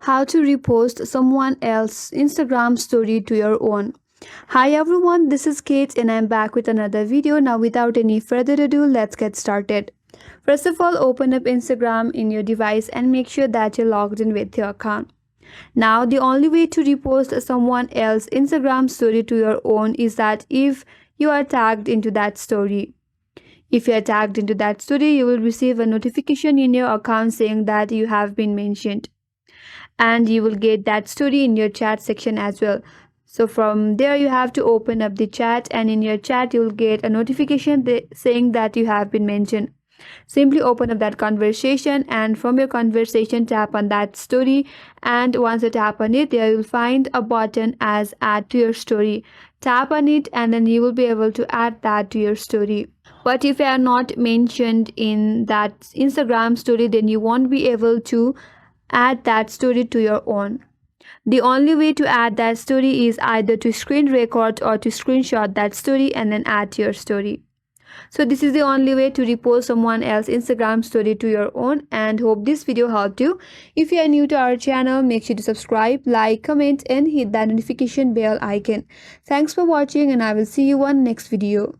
How to repost someone else's Instagram story to your own. Hi everyone, this is Kate and I'm back with another video. Now without any further ado, let's get started. First of all, open up Instagram in your device and make sure that you're logged in with your account. Now the only way to repost someone else's Instagram story to your own is that if you are tagged into that story. If you are tagged into that story, you will receive a notification in your account saying that you have been mentioned, and you will get that story in your chat section as well. So from there you have to open up the chat, and in your chat you will get a notification saying that you have been mentioned. Simply open up that conversation, and from your conversation tap on that story, and once you tap on it, there you will find a button as add to your story. Tap on it and then you will be able to add that to your story. But if you are not mentioned in that Instagram story, then you won't be able to add that story to your own. The only way to add that story is either to screen record or to screenshot that story and then add to your story. So this is the only way to repost someone else's Instagram story to your own, and hope this video helped you. If you are new to our channel, make sure to subscribe, like, comment and hit that notification bell icon. Thanks for watching and I will see you on next video.